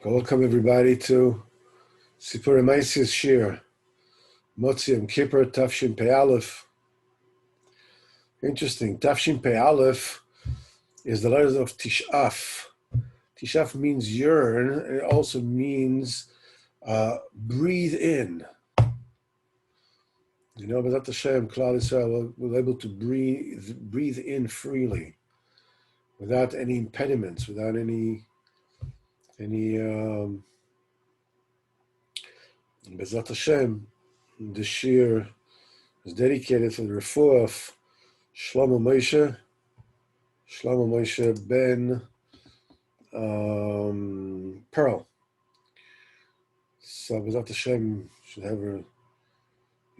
Welcome everybody to Sipurey Maasios Shir, Motzi Yom Kippur, Tafshin Pei Aleph. Interesting. Tafshin Pei Aleph is the letters of Tish'af. Tish'af means yearn, and it also means breathe in. You know, B'ezrat Hashem, Klal Yisrael was able to breathe in freely, without any impediments, without any B'ezrat Hashem. The shir is dedicated to the refuah of Shlomo Moshe ben Pearl. So B'ezrat Hashem should have a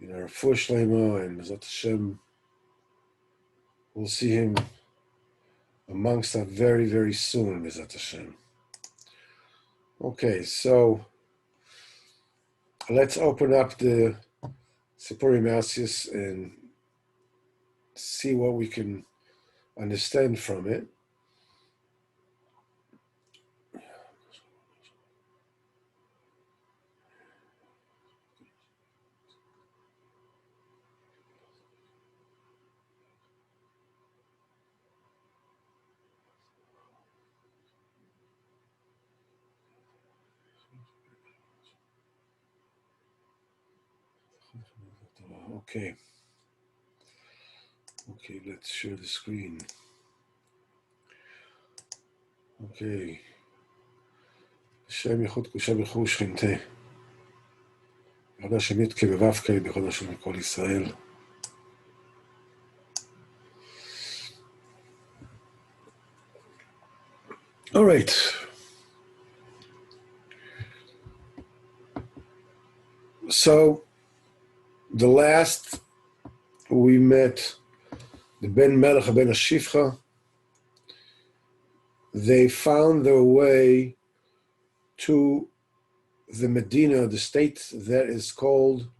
refuah shlema, and B'ezrat Hashem we'll see him amongst us very, very soon, B'ezrat Hashem. Okay, so let's open up the Sipurey Maasios and see what we can understand from it. Okay, let's share the screen. Okay. Hashem Yechud Kusha B'chu Shchinte. Yod Hashem Yitke B'vavke B'chod Hashem Kol Yisrael. All right. So, the last we met the Ben Melech Ben Ashifcha. They found their way to the Medina, the state that is called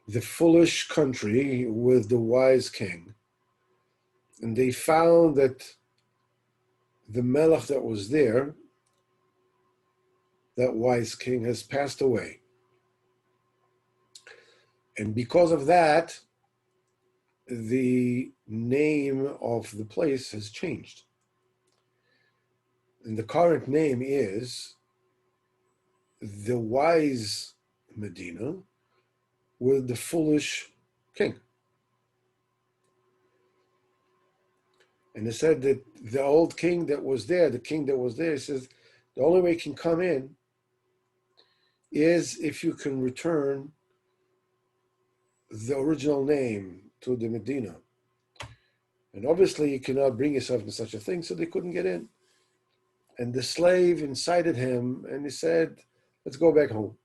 the foolish country with the wise king. And they found that the Melech that was there, that wise king, has passed away. And because of that, the name of the place has changed. And the current name is the wise Medina with the foolish king. And they said that the old king that was there, says the only way you can come in is if you can return the original name to the Medina. And obviously you cannot bring yourself to such a thing, so they couldn't get in. And the slave incited him, and he said, let's go back home.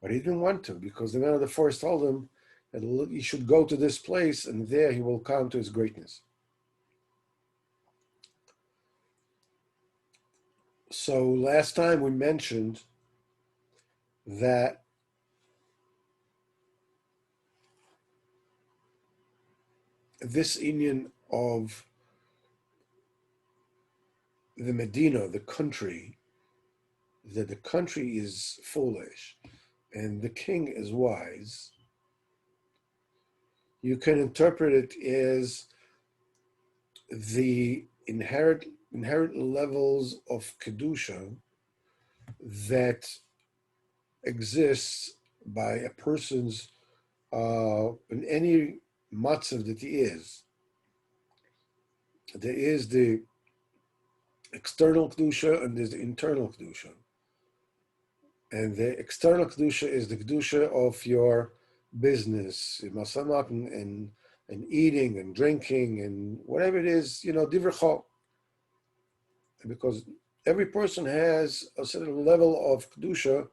But he didn't want to, because the man of the forest told him that he should go to this place, and there he will come to his greatness. So last time we mentioned that this Indian of the Medina, the country, that the country is foolish and the king is wise, you can interpret it as the inherent levels of Kedusha that exists by a person's, in any matzav that he is. There is the external Kedusha and there's the internal Kedusha. And the external Kedusha is the Kedusha of your business, and eating and drinking and whatever it is, divrei chol. Because every person has a certain level of Kedusha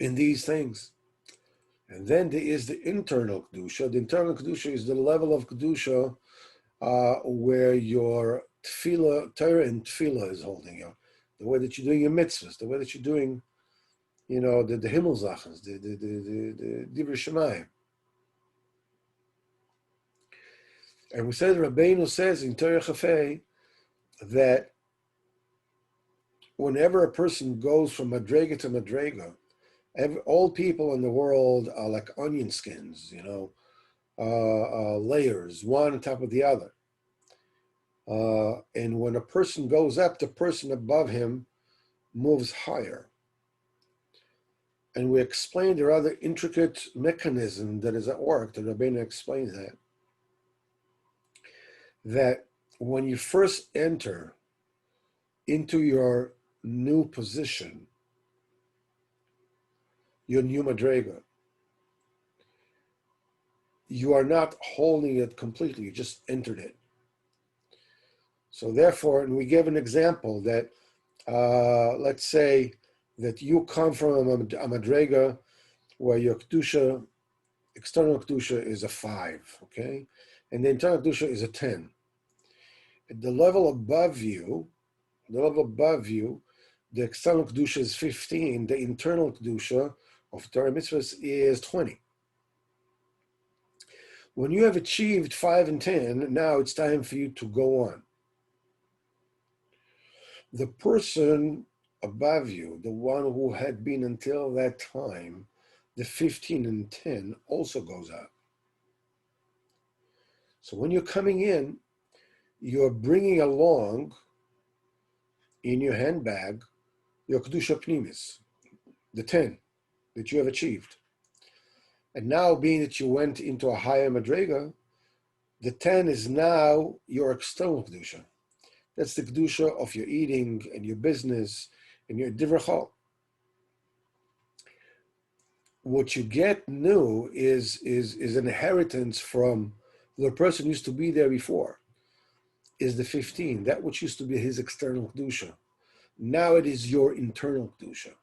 in these things. And then there is the internal Kedusha. The internal Kedusha is the level of Kedusha where your tefillah, Torah and tefillah is holding you. The way that you're doing your mitzvahs, the way that you're doing, the Himmel Zachas, the Divrei Shemayim. And we said, Rabbeinu says in Torah Chafei that whenever a person goes from madrega to madrega, all people in the world are like onion skins, layers, one on top of the other. And when a person goes up, the person above him moves higher. And we explained the rather intricate mechanism that is at work. The Rabbeinu explains that when you first enter into your new position, your new madrega, you are not holding it completely, you just entered it. So therefore, and we gave an example that, let's say that you come from a madrega where your kedusha, external kedusha is a 5, okay? And the internal kedusha is a 10. At the level above you, the external kedusha is 15, the internal kedusha of Torah mitzvahs is 20. When you have achieved 5 and 10, now it's time for you to go on. The person above you, the one who had been until that time, the 15 and 10 also goes up. So when you're coming in, you're bringing along in your handbag your kedusha pnimis, the 10 that you have achieved. And now, being that you went into a higher madrega, the 10 is now your external kedusha. That's the kedusha of your eating and your business and your divrei chol. What you get new is an inheritance from the person who used to be there before, is the 15, that which used to be his external kedusha. Now it is your internal kedusha.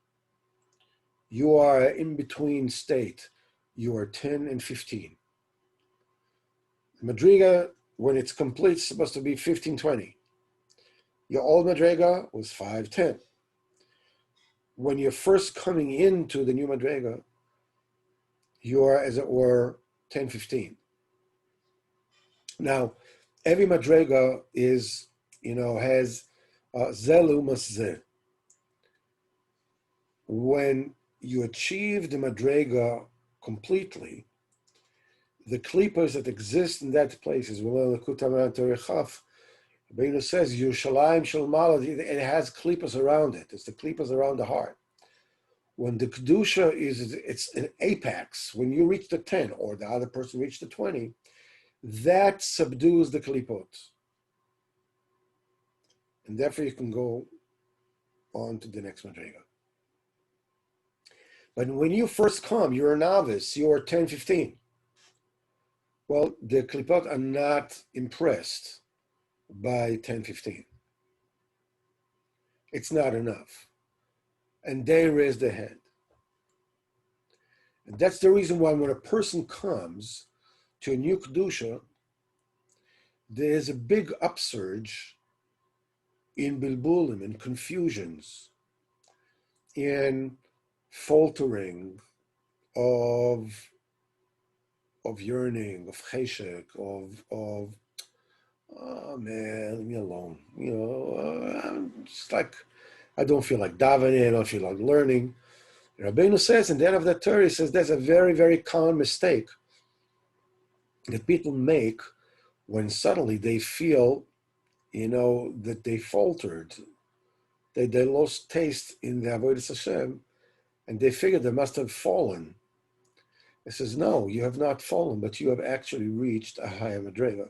You are an in-between state. You are 10 and 15. Madriga, when it's complete, is supposed to be 15-20. Your old madriga was 5-10. When you're first coming into the new madriga, you are, as it were, 10-15. Now, every madriga is, has zelu maszeh. When you achieve the madriga completely, the klippos that exist in that place is Rabbeinu says Yerushalayim Shel Mala, it has klippos around it. It's the klippos around the heart. When the kedusha it's an apex. When you reach the 10 or the other person reached the 20, that subdues the klippot, and therefore you can go on to the next madriga. But when you first come, you're a novice. You're 10-15. Well, the klippot are not impressed by 10-15. It's not enough. And they raise their head. And that's the reason why when a person comes to a new kedusha, there's a big upsurge in bilbulim, in confusions, in faltering of yearning, of cheshek, of oh man, leave me alone. I'm just like, I don't feel like davening, I don't feel like learning. Rabbeinu says, in the end of the Torah, he says there's a very, very common mistake that people make when suddenly they feel, that they faltered, they lost taste in the avodas Hashem, and they figure they must have fallen. He says, no, you have not fallen, but you have actually reached a higher madrega.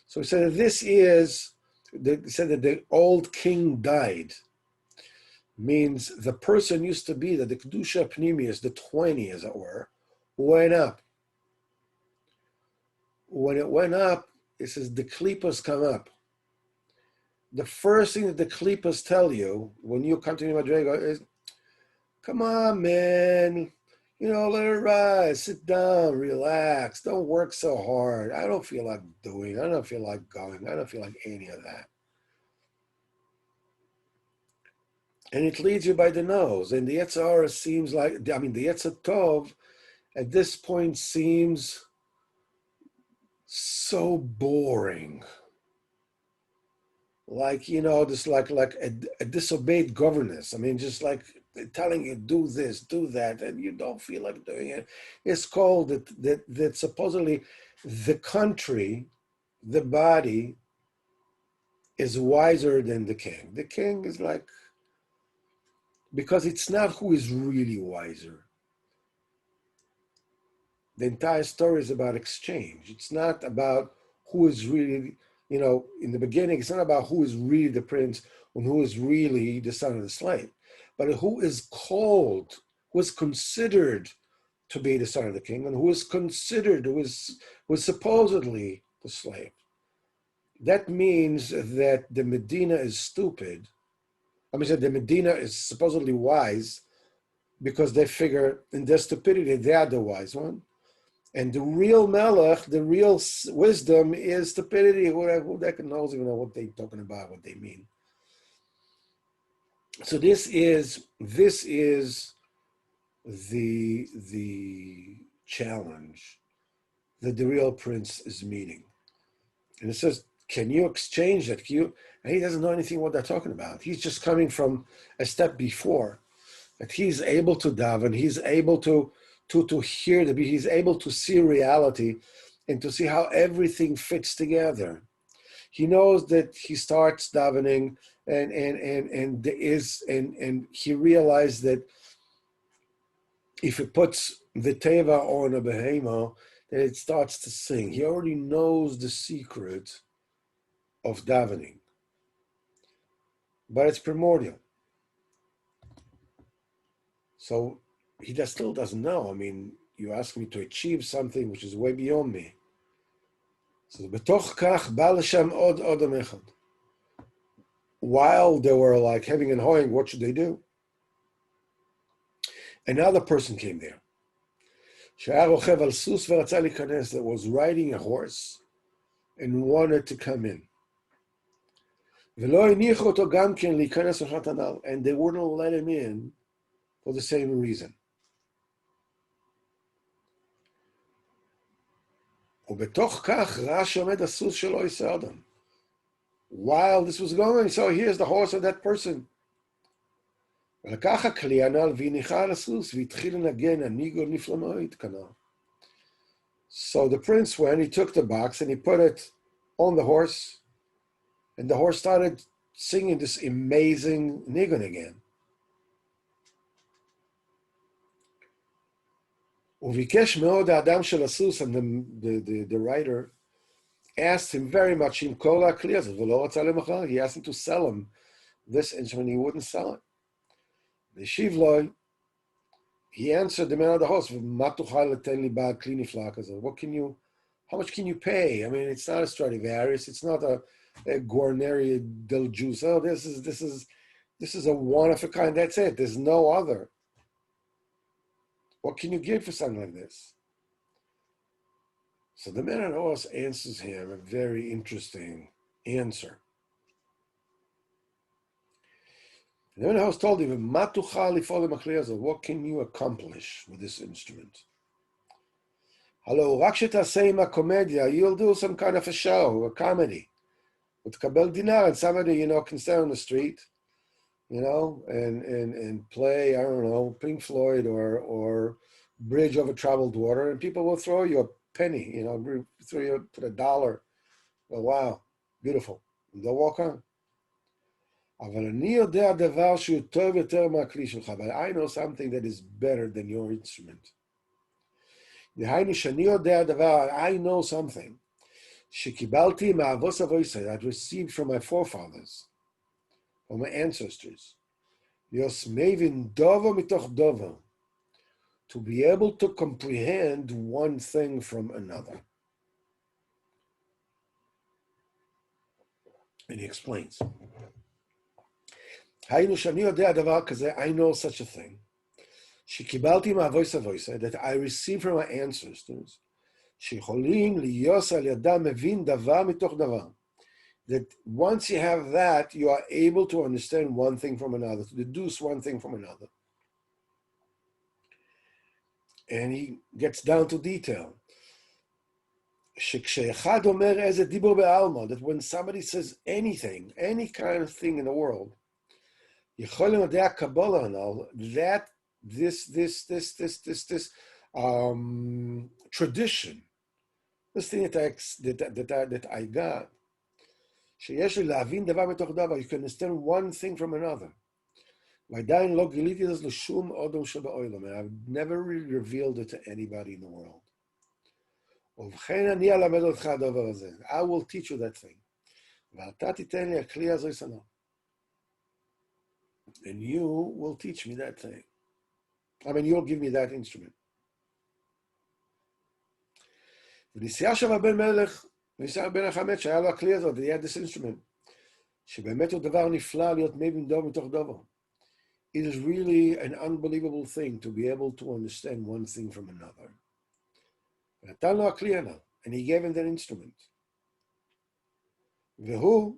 So he said that he said that the old king died. Means the person used to be that the kedusha pnimius, the 20 as it were, went up. When it went up, it says the klippos come up. The first thing that the klippos tell you when you come to the madrega is, come on, man, let it rise, sit down, relax, don't work so hard. I don't feel like doing, I don't feel like going, I don't feel like any of that. And it leads you by the nose. And the Yetzer Hara seems like, the Yetzer Tov at this point seems so boring. like, this like a disobeyed governess. I mean, just like telling you do this, do that, and you don't feel like doing it. It's called that supposedly the country, the body, is wiser than the king. The king is like, because it's not who is really wiser. The entire story is about exchange. It's not about who is really, in the beginning, it's not about who is really the prince and who is really the son of the slave, but who is called, who is considered to be the son of the king, and who is considered, who is supposedly the slave. That means that the Medina is stupid. I mean, the Medina is supposedly wise because they figure in their stupidity, they are the wise one. And the real melech, the real wisdom is stupidity. Who that knows even know what they're talking about, what they mean. So this is the challenge that the real prince is meeting. And it says, can you exchange that? And he doesn't know anything what they're talking about. He's just coming from a step before. That he's able to daven, he's able to hear he's able to see reality and to see how everything fits together. He knows that he starts davening and he realized that if he puts the teva on a behemoth, that it starts to sing. He already knows the secret of davening, but it's primordial. So he still doesn't know. I mean, you ask me to achieve something which is way beyond me. So betoch kach ba l'shem od adam echad. While they were like having and hoeing, what should they do? Another person came there. Sh'aya rochev al sus v'ratzah likanes, that was riding a horse and wanted to come in. V'lo hinichu oto gam ken likanes l'chat hanal, and they wouldn't let him in for the same reason. ובתוך כך ראה שעומד הסוס שלו יישא אדם. While this was going on, he saw, here's the horse of that person. ולקח הכלי הנ"ל והניחה על הסוס והתחיל לנגן הניגון נפלא מאוד כנ"ל. So the prince went, he took the box and he put it on the horse, and the horse started singing this amazing nigun again. וביקש מאוד האדם של הסוס, and the writer asked him very much, עם כל הכלי הזה, ולא רצה למכר, he asked him to sell him this instrument, he wouldn't sell it. והשיב לו, he answered the man of the horse, מה תוכל לתן לי בעד כלי נפלא כזה? How much can you pay? I mean, it's not a Stradivarius, it's not a Guarneri del Giusto. This is a one of a kind, that's it, there's no other. What can you give for something like this? So the man on the horse answers him a very interesting answer. And the man on the horse told him, what can you accomplish with this instrument? Hello, you'll do some kind of a show, a comedy. ותקבל dinar, and somebody, can stand on the street, and play, I don't know, Pink Floyd or Bridge Over Troubled Water, and people will throw you a penny, throw you put $1. Well, wow, beautiful. And they'll walk on. But I know something that is better than your instrument. I know something that I received from my forefathers, from my ancestors. To be able to comprehend one thing from another. And he explains. I know such a thing. That I received from my ancestors. That once you have that, you are able to understand one thing from another, to deduce one thing from another. And he gets down to detail. שכשאחד אומר איזה דיבור בעלמא, that when somebody says anything, any kind of thing in the world, יכול למדעי הקבלה הנ"ל, that this tradition, this thing that I got, שיש לי להבין דבר מתוך דבר, you can understand one thing from another. ועדיין לא גיליתי את זה לשום אדם שבעולם, and I've never revealed it to anybody in the world. ובכן אני אלמד אותך הדבר הזה. I will teach you that thing. ואתה תיתן לי הכלי הזה ישנה. And you will teach me that thing. I mean, you'll give me that instrument. ונסיעה שם בן מלך, ונסיעה בן החמץ, שהיה לו הכלי הזה, he had this instrument, שבאמת הוא דבר נפלא להיות מבין דוב מתוך דובו. It is really an unbelievable thing to be able to understand one thing from another. ונתן לו הכלי הנ"ל, and he gave him that instrument. והוא,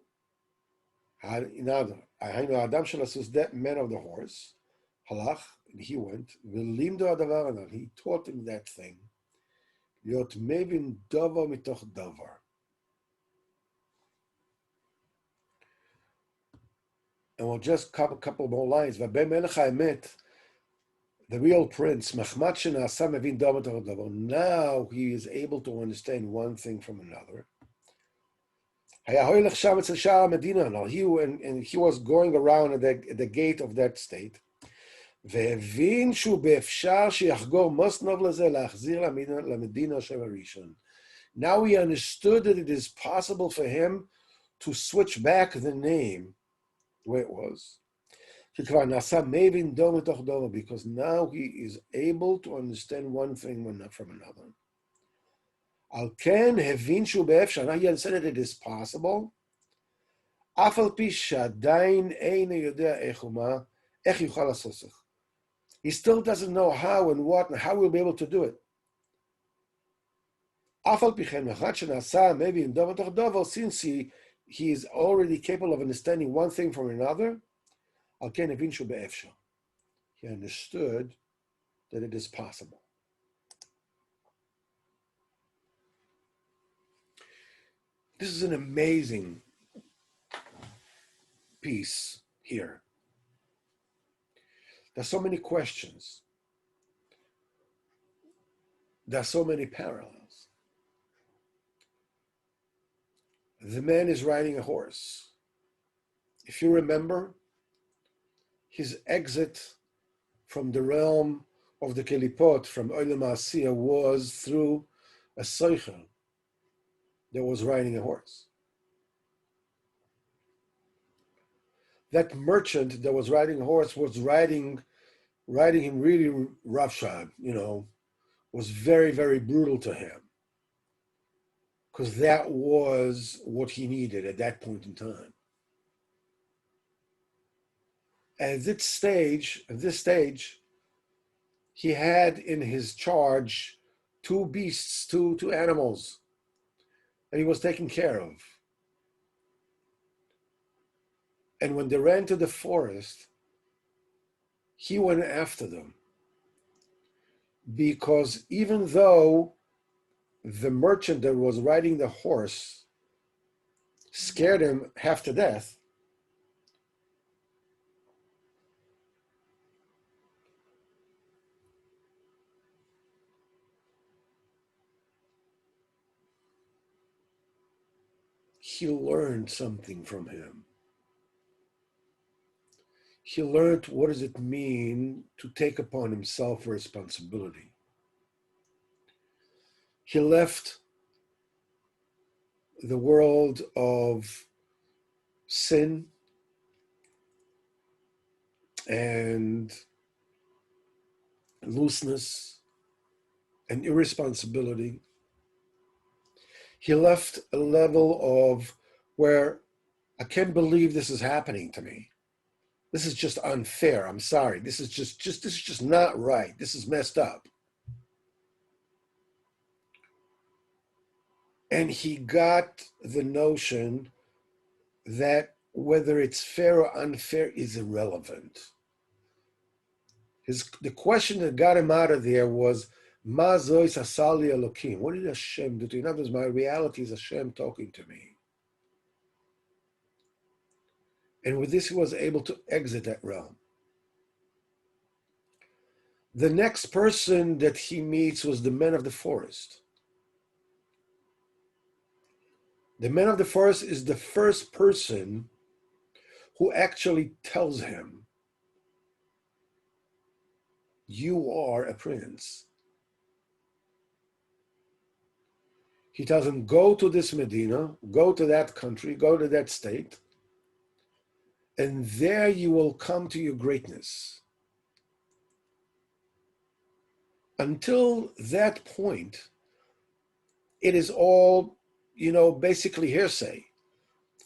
היינו האדם של הסוס, that man of the horse, הלך, and he went, ולימדו הדבר הנ"ל, he taught him that thing, להיות מבין דבר מתוך דבר. And we'll just cover a couple more lines. ובן מלך האמת, the real prince, מחמד שנעשה מבין דבר מתוך דבר. Now he is able to understand one thing from another. היה הולך שם אצל שער המדינה, and he was going around at the gate of that state, והבין שהוא באפשר שיחגור מוסנוב לזה, להחזיר למדינה שם הראשון. Now he understood that it is possible for him to switch back the name where it was. שכבר נעשה מבין דור מתוך דור, because now he is able to understand one thing from another. על כן הבין שהוא באפשר, now he understood that it is possible, אף על פי שעדיין אינו יודע איך ומה, איך יוכל לעשות זאת. He still doesn't know how and what and how we'll be able to do it. אף על פי כן, אחד שנעשה מבין דור מתוך דור, since he is already capable of understanding one thing from another, על כן הבין שהוא באפשר. He understood that it is possible. This is an amazing piece here. There's so many questions. There's so many parallels. The man is riding a horse. If you remember, his exit from the realm of the Kelipot, from Sipurey Maasios, was through a soicher that was riding a horse. That merchant that was riding a horse was riding him really roughshod, was very, very brutal to him, because that was what he needed at that point in time. At this stage, he had in his charge two beasts, two animals that he was taking care of. And when they ran to the forest, he went after them, because even though the merchant that was riding the horse scared him half to death, he learned something from him. He learned what does it mean to take upon himself responsibility. He left the world of sin and looseness and irresponsibility. He left a level of where I can't believe this is happening to me. This is just unfair. I'm sorry. This is just not right. This is messed up. And he got the notion that whether it's fair or unfair is irrelevant. The question that got him out of there was, Mazois asali Elokim. What did Hashem do to you? In other words, my reality is Hashem talking to me. And with this, he was able to exit that realm. The next person that he meets was the man of the forest. The man of the forest is the first person who actually tells him, you are a prince. He tells him, go to this Medina, go to that country, go to that state, and there you will come to your greatness. Until that point, it is all, basically hearsay.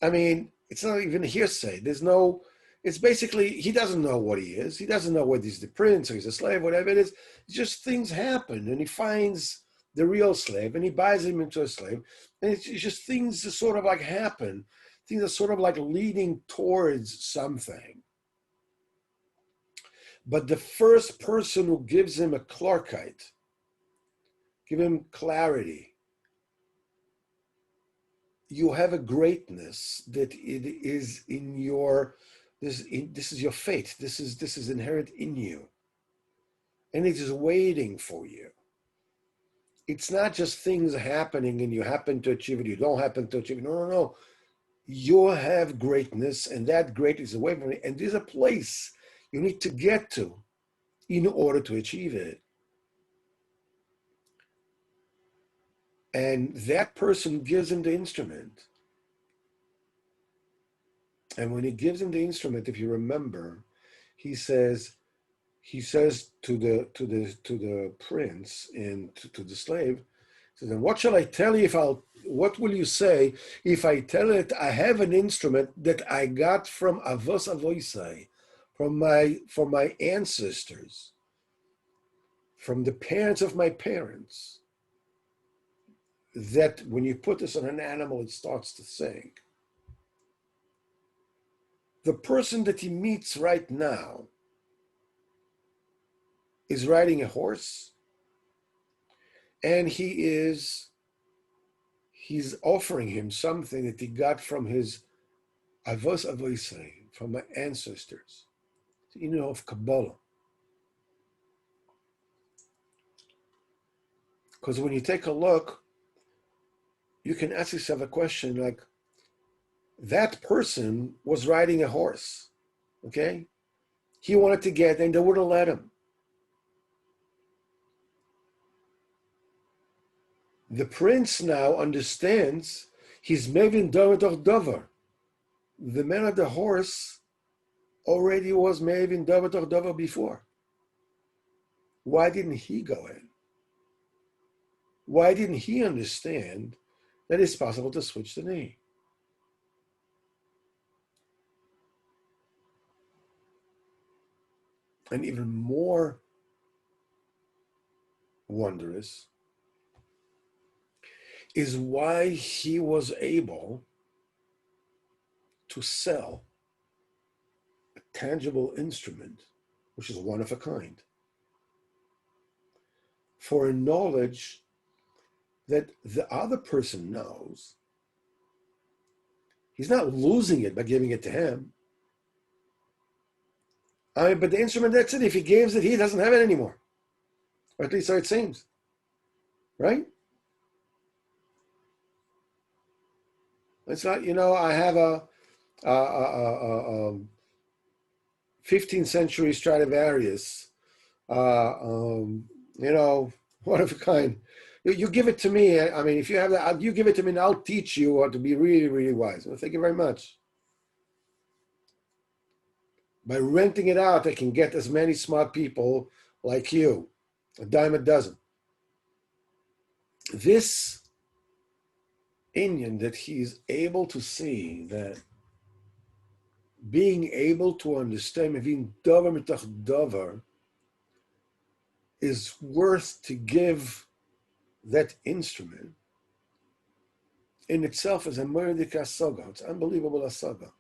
I mean, it's not even hearsay. It's basically, he doesn't know what he is. He doesn't know whether he's the prince or he's a slave, whatever it is. It's just things happen, and he finds the real slave, and he buys him into a slave. And it's just things that sort of like happen. Things are sort of like leading towards something. But the first person who gives him a clarkite, give him clarity, you have a greatness that it is in your, this is your fate. This is inherent in you. And it is waiting for you. It's not just things happening and you happen to achieve it, you don't happen to achieve it. No. You have greatness, and that greatness is away from you. And there's a place you need to get to in order to achieve it. And that person gives him the instrument. And when he gives him the instrument, if you remember, he says to the prince and to the slave, he says, and what shall I tell you what will you say if I tell it I have an instrument that I got from Avos Avoisai, from my ancestors, from the parents of my parents, that when you put this on an animal, it starts to sing. The person that he meets right now is riding a horse, and he's offering him something that he got from his Avos Avoisai, from my ancestors, of Kabbalah. Because when you take a look, you can ask yourself a question like, that person was riding a horse, okay? He wanted to get, and they wouldn't let him. The prince now understands he's mevin davar davar. The man of the horse already was mevin davar davar before. Why didn't he go in? Why didn't he understand that it's possible to switch the name? And even more wondrous is why he was able to sell a tangible instrument, which is one of a kind, for a knowledge that the other person knows. He's not losing it by giving it to him. But the instrument, that's it. If he gives it, he doesn't have it anymore. Or at least so it seems. Right? It's not, I have a 15th century Stradivarius, one of a kind. You give it to me. I mean, if you have that, you give it to me and I'll teach you how to be really, really wise. Well, thank you very much. By renting it out, I can get as many smart people like you, a dime a dozen. This Indian that he's able to see, that being able to understand, mevin davar mitach davar, is worth to give that instrument in itself as a murdik asaga. It's unbelievable asaga.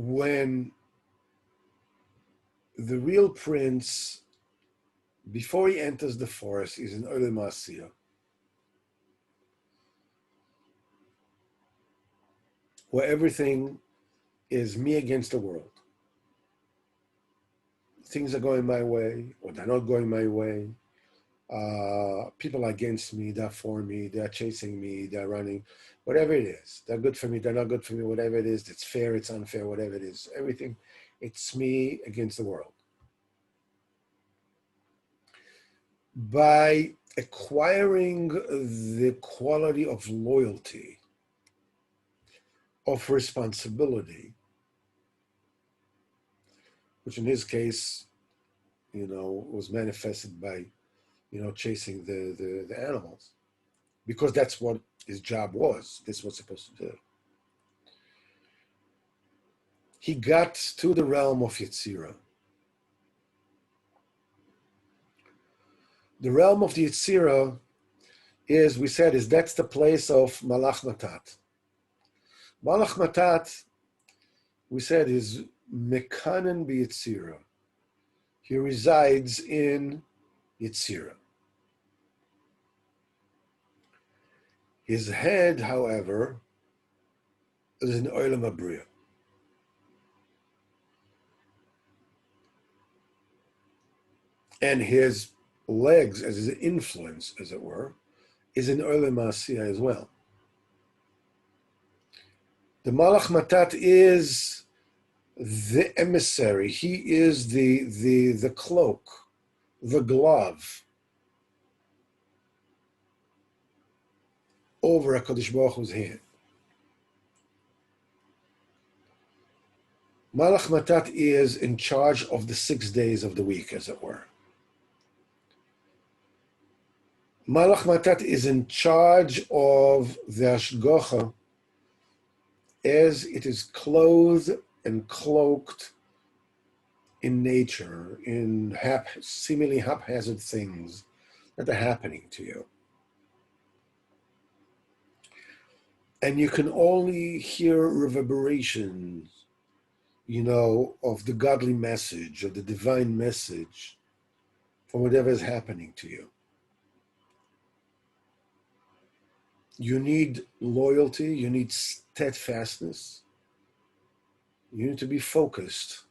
when the real prince, before he enters the forest, is in Sipurey Maasios, where everything is me against the world. Things are going my way, or they're not going my way. People are against me, they're for me, they're chasing me, they're running, whatever it is. They're good for me, they're not good for me, whatever it is. It's fair, it's unfair, whatever it is. Everything, it's me against the world. By acquiring the quality of loyalty, of responsibility, which in his case, was manifested by, chasing the animals, because that's what his job was. This was supposed to do. He got to the realm of Yetzirah. The realm of the Yetzirah that's the place of Malach Matat. Malach Matat, we said, is Mekanen b'Yetzirah. He resides in Yetzirah. His head, however, is in Olam Abriya. And his legs, as his influence, as it were, is in Olam Maasios as well. The Malach Matat is the emissary. He is the cloak, the glove over HaKadosh Baruch Hu's hand. Malach Matat is in charge of the 6 days of the week, as it were. Malach Matat is in charge of the Hashgacha as it is clothed and cloaked in nature, in seemingly haphazard things that are happening to you. And you can only hear reverberations, of the godly message, of the divine message from whatever is happening to you. You need loyalty, you need steadfastness, you need to be focused.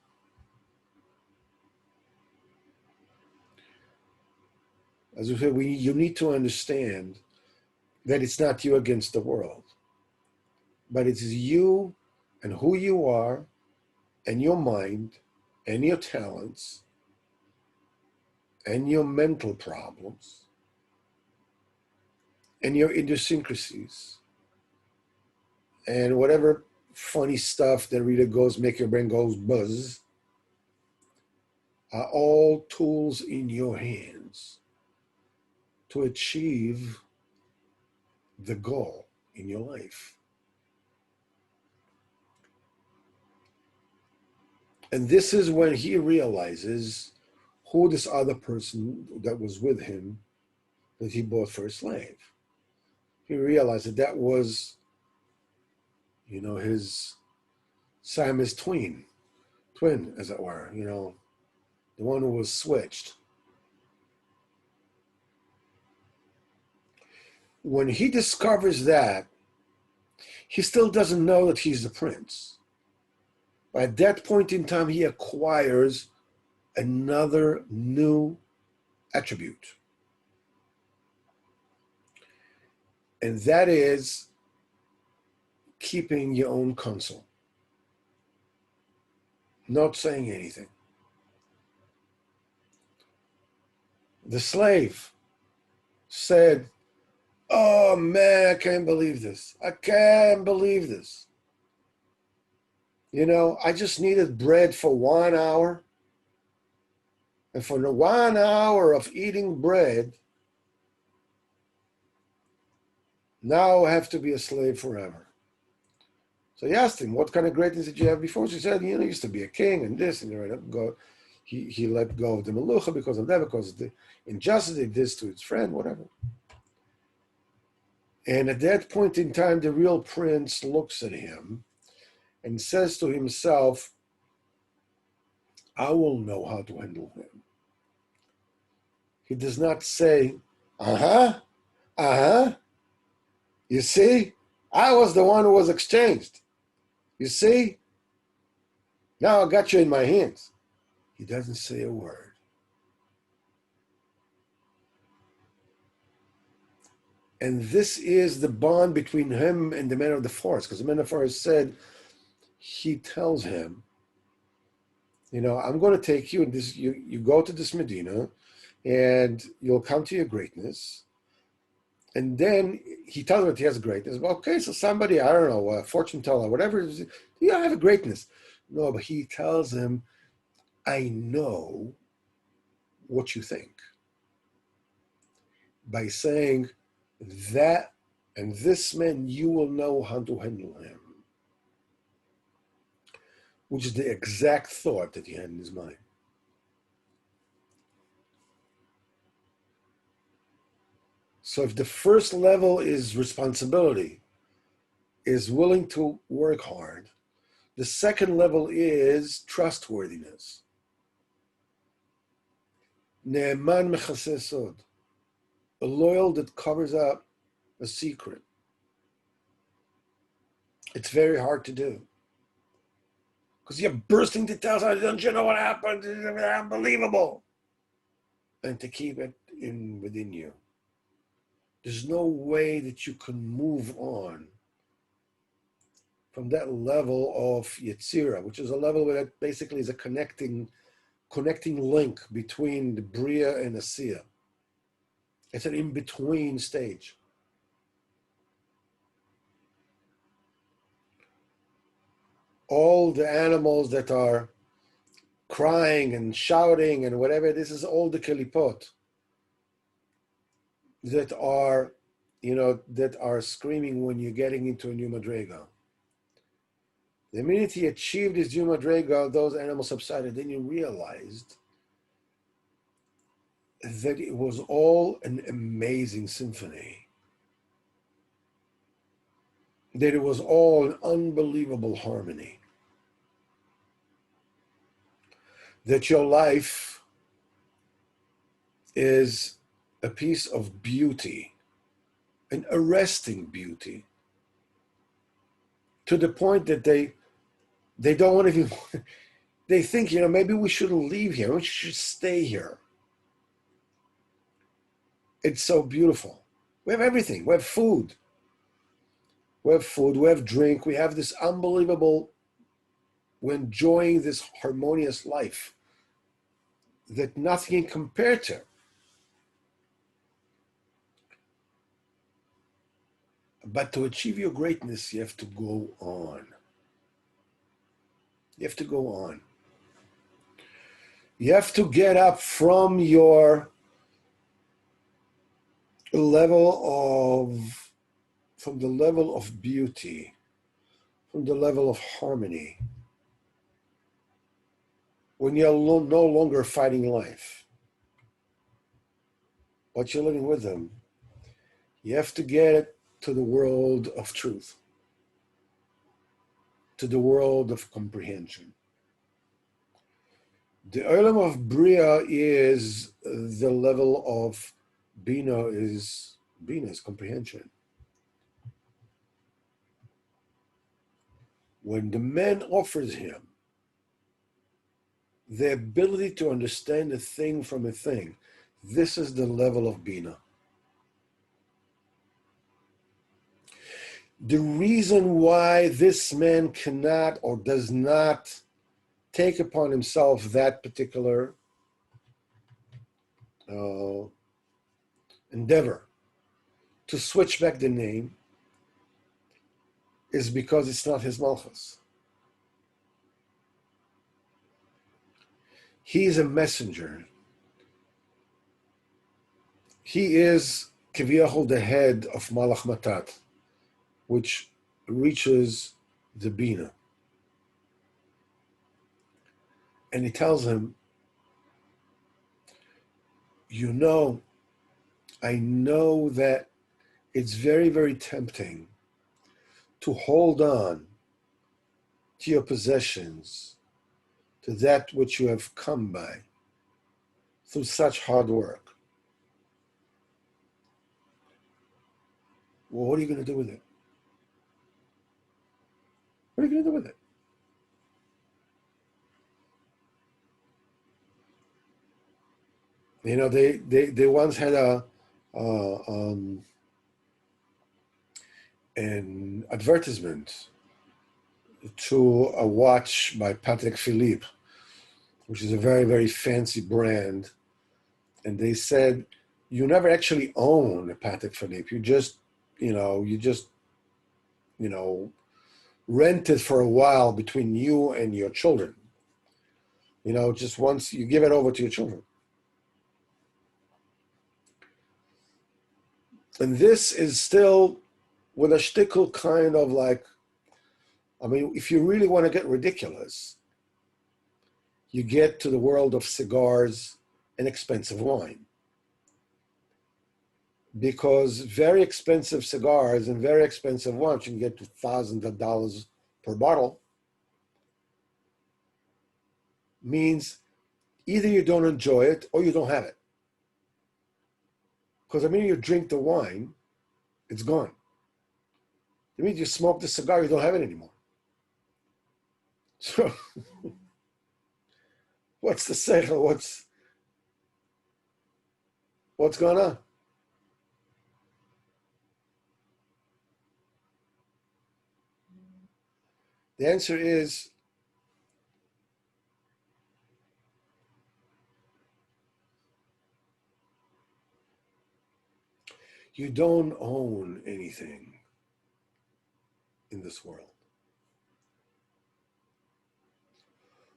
As we said, you need to understand that it's not you against the world, but it's you and who you are and your mind and your talents and your mental problems and your idiosyncrasies and whatever funny stuff that really make your brain goes buzz are all tools in your hands to achieve the goal in your life. And this is when he realizes who this other person that was with him that he bought for a slave. He realized that was, his Siamese twin, as it were, the one who was switched. When he discovers that, he still doesn't know that he's the prince. At that point in time, he acquires another new attribute. And that is keeping your own counsel, not saying anything. The slave said, "Oh man, I can't believe this. I can't believe this. I just needed bread for 1 hour. And for the 1 hour of eating bread, now I have to be a slave forever." So he asked him, "What kind of greatness did you have before?" She said, "He used to be a king and this and that." He let go of the Melucha because of that, because of the injustice he did this to his friend, whatever. And at that point in time, the real prince looks at him and says to himself, I will know how to handle him. He does not say, you see, I was the one who was exchanged. You see, now I got you in my hands. He doesn't say a word. And this is the bond between him and the man of the forest, because the man of the forest said, he tells him, I'm going to take you, and this you go to this Medina, and you'll come to your greatness. And then he tells him that he has greatness. Well, okay, so somebody, I don't know, a fortune teller, whatever, I have a greatness. No, but he tells him, I know what you think. By saying that, and this man, you will know how to handle him. Which is the exact thought that he had in his mind. So if the first level is responsibility, is willing to work hard, the second level is trustworthiness. Ne'eman mechaseh sod, a loyal that covers up a secret. It's very hard to do. Because you're bursting to tell someone, don't you know what happened? It's unbelievable. And to keep it within you. There's no way that you can move on from that level of Yetzirah, which is a level that basically is a connecting link between the Bria and Asiya. It's an in-between stage. All the animals that are crying and shouting and whatever, this is all the kelipot that are, that are screaming when you're getting into a new madrega. The minute he achieved his new madrega, those animals subsided. Then you realized that it was all an amazing symphony. That it was all an unbelievable harmony. That your life is a piece of beauty, an arresting beauty, to the point that they don't want to even, they think, maybe we shouldn't leave here, we should stay here. It's so beautiful. We have everything. We have food. We have drink. We have this unbelievable, we're enjoying this harmonious life that nothing can compare to. But to achieve your greatness, you have to go on. You have to go on. You have to get up from your level from the level of beauty, from the level of harmony, when you're no longer fighting life, but you're living with them. You have to get to the world of truth, to the world of comprehension. The Olam of Bria is the level of Bina is comprehension. When the man offers him the ability to understand a thing from a thing, this is the level of Bina. The reason why this man cannot or does not take upon himself that particular endeavor to switch back the name is because it's not his malchus. He is a messenger. He is kiviyachol, the head of Malach Matat, which reaches the Bina. And he tells him, I know that it's very, very tempting to hold on to your possessions, to that which you have come by through such hard work, well, what are you going to do with it? What are you going to do with it? You know, they once had an advertisement to a watch by Patek Philippe, which is a very, very fancy brand. And they said, you never actually own a Patek Philippe. You just rent it for a while between you and your children. You know, just once you give it over to your children. And this is still with a shtickle kind of like, I mean, if you really want to get ridiculous, you get to the world of cigars and expensive wine. Because very expensive cigars and very expensive wine, you can get to thousands of dollars per bottle, means either you don't enjoy it or you don't have it. Because the minute you drink the wine, it's gone. The minute you smoke the cigar, you don't have it anymore. So, what's the seichel? What's going on? The answer is you don't own anything in this world.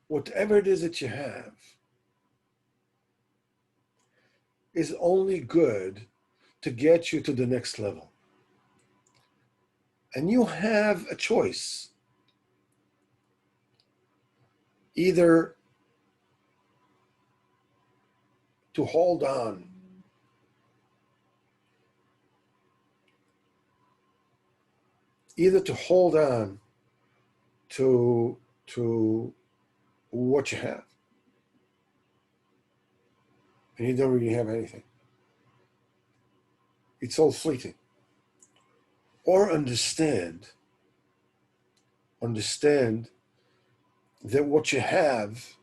Whatever it is that you have is only good to get you to the next level. And you have a choice. Either to hold on to what you have, and you don't really have anything. It's all fleeting. Or understand that what you have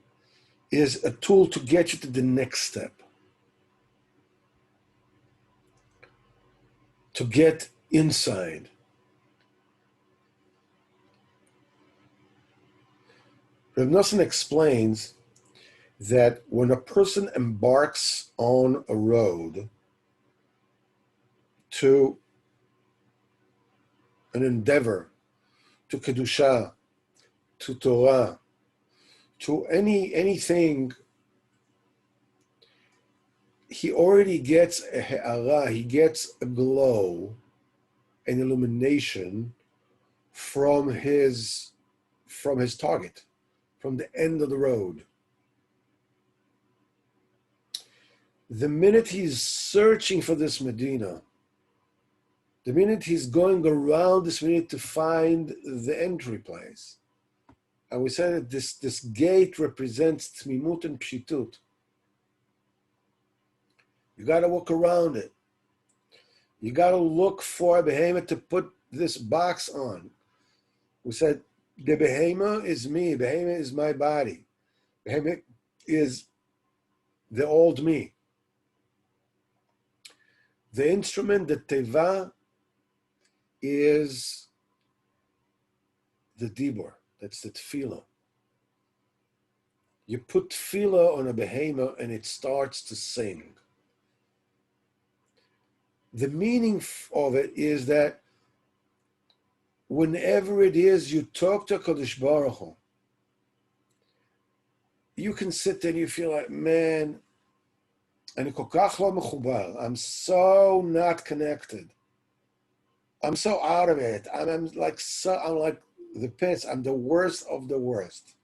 is a tool to get you to the next step, to get inside. Rav Nosson explains that when a person embarks on a road to an endeavor, to Kedusha, to Torah, to anything, he already gets a he'ara, he gets a glow, an illumination from his target, from the end of the road. The minute he's searching for this Medina, the minute he's going around this minute to find the entry place, and we said that this gate represents Tmimut and Pshitut. You got to walk around it. You got to look for a behemoth to put this box on. We said the behemoth is me. Behemoth is my body. Behemoth is the old me. The instrument, the teva, is the dibur. That's the tefillah. You put tefillah on a behemoth and it starts to sing. The meaning of it is that whenever it is you talk to Kadosh Baruch Hu, you can sit there and you feel like, man, I'm so not connected. I'm so out of it. I'm like the pits. I'm the worst of the worst.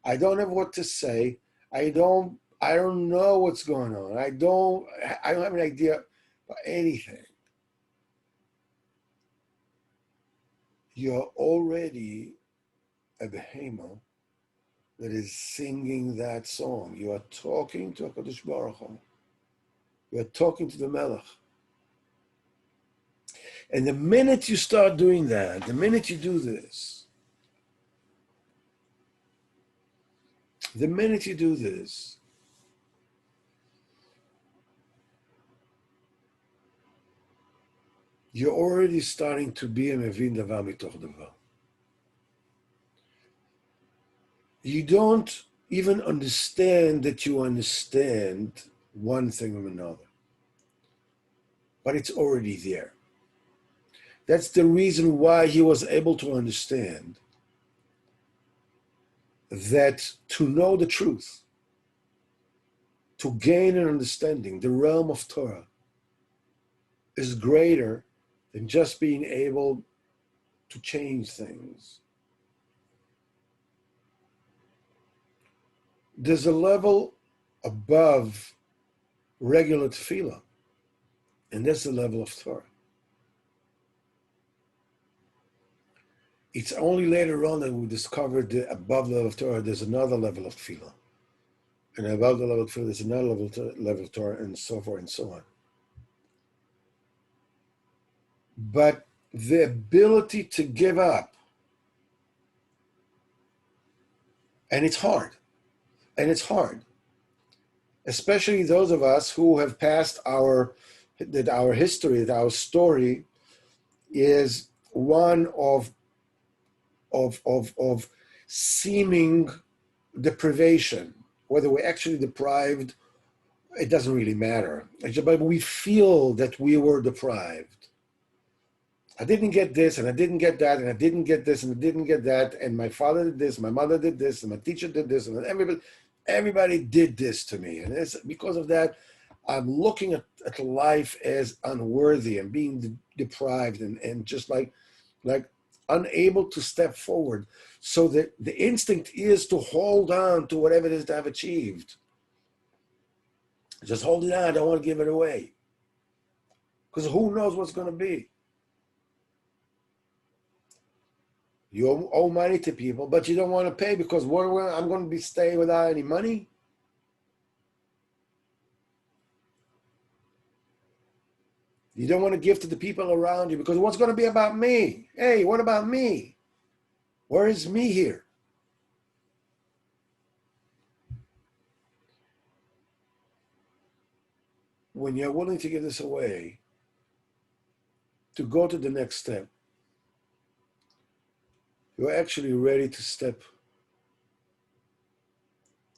I don't have what to say. I don't know what's going on. I don't have an idea about anything. You're already a behemoth that is singing that song. You are talking to HaKadosh Baruch Hu. You are talking to the Melech. And the minute you start doing that, the minute you do this, the minute you do this, you're already starting to be a mevin davar mitoch davar. You don't even understand that you understand one thing or another, but it's already there. That's the reason why he was able to understand that to know the truth, to gain an understanding, the realm of Torah is greater than just being able to change things. There's a level above regular tefillah, and that's the level of Torah. It's only later on that we discovered that above the level of Torah, there's another level of tefillah. And above the level of tefillah, there's another level of Torah, and so forth and so on. But the ability to give up, and it's hard, especially those of us who have passed our history, that our story is one of seeming deprivation. Whether we're actually deprived, it doesn't really matter. But we feel that we were deprived. I didn't get this, and I didn't get that, and I didn't get this, and I didn't get that, and my father did this, my mother did this, and my teacher did this, and everybody did this to me. And it's because of that, I'm looking at life as unworthy and being deprived and just like unable to step forward. So that the instinct is to hold on to whatever it is that I've achieved. Just hold it on. I don't want to give it away. Because who knows what's going to be? You owe money to people, but you don't want to pay because I'm going to be staying without any money. You don't want to give to the people around you because what's going to be about me? Hey, what about me? Where is me here? When you're willing to give this away, to go to the next step, you're actually ready to step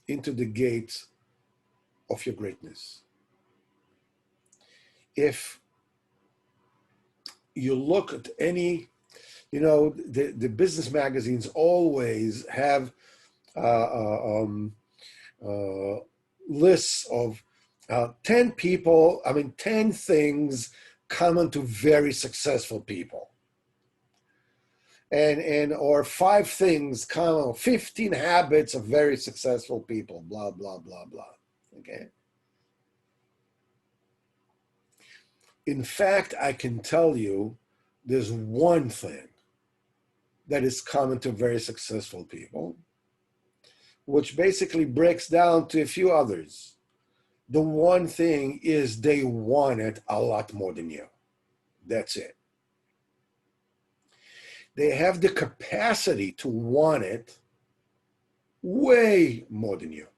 into the gate of your greatness. If you look at any, the business magazines always have lists of 10 people, 10 things common to very successful people. Or 5 things common, 15 habits of very successful people, blah, blah, blah, blah. Okay. In fact, I can tell you there's one thing that is common to very successful people, which basically breaks down to a few others. The one thing is they want it a lot more than you. That's it. They have the capacity to want it way more than you.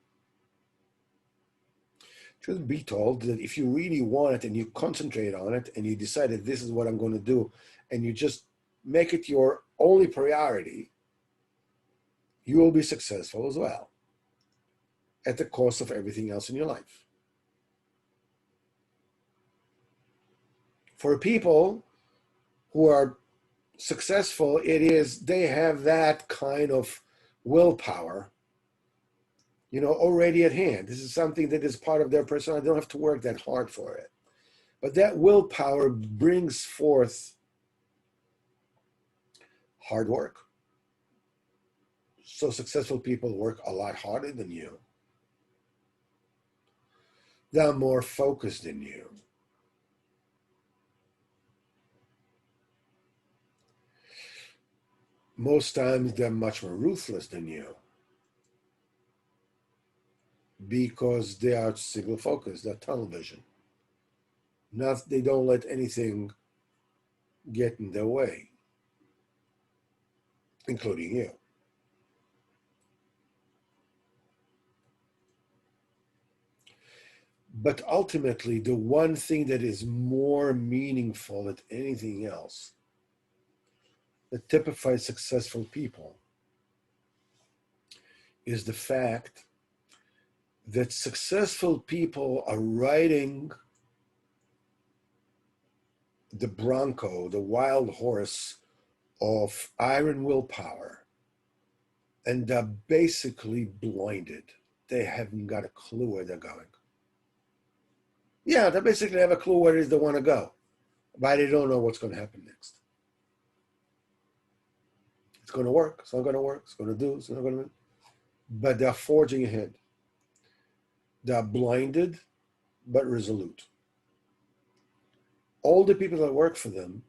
Truth be told, that if you really want it and you concentrate on it and you decide that this is what I'm going to do and you just make it your only priority, you will be successful as well at the cost of everything else in your life. For people who are successful, they have that kind of willpower, already at hand. This is something that is part of their personality. They don't have to work that hard for it. But that willpower brings forth hard work. So successful people work a lot harder than you. They're more focused than you. most times they're much more ruthless than you because they are single focused, they're tunnel vision. They don't let anything get in their way, including you. But ultimately, the one thing that is more meaningful than anything else that typifies successful people is the fact that successful people are riding the bronco, the wild horse of iron willpower, and they're basically blinded. They haven't got a clue where they're going. Yeah, they basically have a clue where it is they want to go, but they don't know what's going to happen next. It's going to work, it's not going to work, it's going to do, it's not going to do. But they're forging ahead. They're blinded, but resolute. All the people that work for them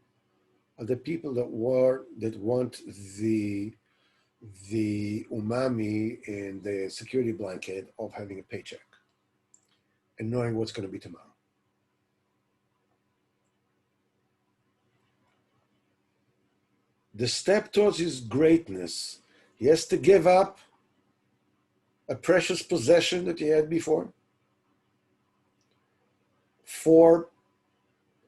are the people that want the umami in the security blanket of having a paycheck and knowing what's going to be tomorrow. The step towards his greatness, he has to give up a precious possession that he had before for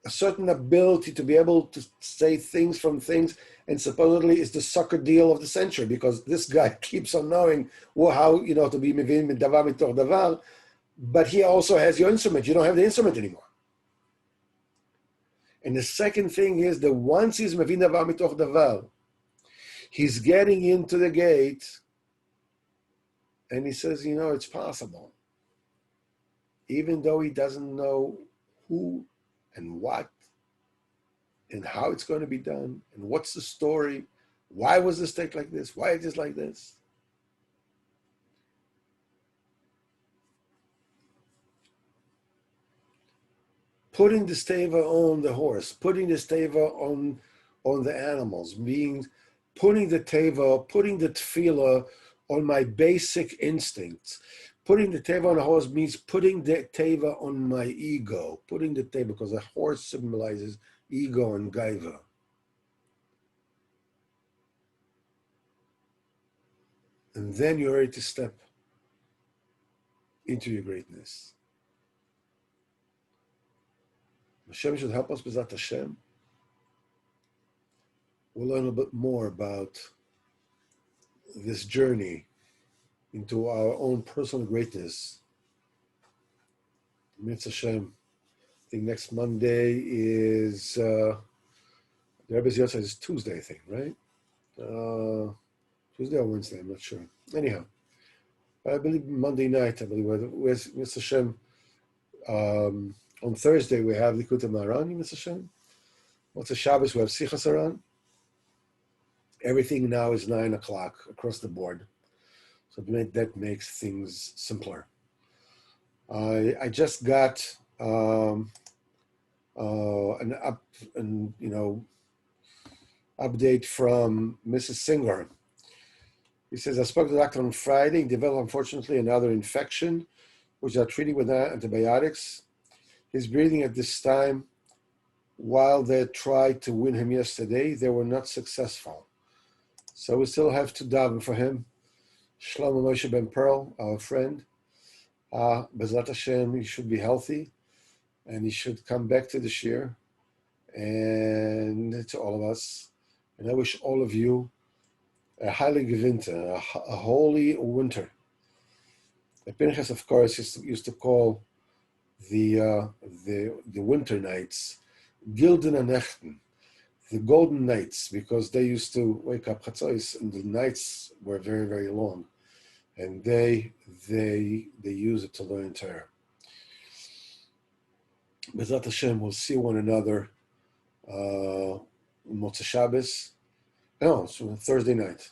a certain ability to be able to say things from things, and supposedly is the sucker deal of the century because this guy keeps on knowing how, to be mivin davar mitoch davar, but he also has your instrument. You don't have the instrument anymore. And the second thing is that once he's mivin davar mitoch davar, he's getting into the gate and he says, it's possible. Even though he doesn't know who and what and how it's going to be done and what's the story, why was the steak like this, why is it like this. Putting the steva on the horse, putting the steva on the animals, putting the tefillah on my basic instincts. Putting the teva on the horse means putting the teva on my ego. Putting the teva, because a horse symbolizes ego and gaiva. And then you're ready to step into your greatness. Hashem should help us, B'ezrat Hashem. We'll learn a bit more about this journey into our own personal greatness. Mitzvah Hashem. I think next Monday is the Rebbe's Yahrzeit is Tuesday, I think, right? Tuesday or Wednesday, I'm not sure. Anyhow, I believe Monday night, with Mitzvah Hashem. On Thursday, we have Likutei Moharan, Mitzvah Hashem. What's a Shabbos? We have Sichas Haran. Everything now is 9 o'clock across the board. So that makes things simpler. I just got an update from Mrs. Singer. He says, I spoke to the doctor on Friday. He developed, unfortunately, another infection, which they are treating with antibiotics. His breathing at this time, while they tried to win him yesterday, they were not successful. So we still have to daven for him. Shlomo Moshe Ben Pearl, our friend, B'ezrat Hashem, he should be healthy, and he should come back to the shir, and to all of us. And I wish all of you a heilige winter, a holy winter. The Pinchas, of course, used to call the winter nights Gildene Nächten, the golden nights, because they used to wake up Chatzos, and the nights were very, very long, and they use it to learn Torah. B'ezrat Hashem, we'll see one another Motzei Shabbos. No, it's Thursday night.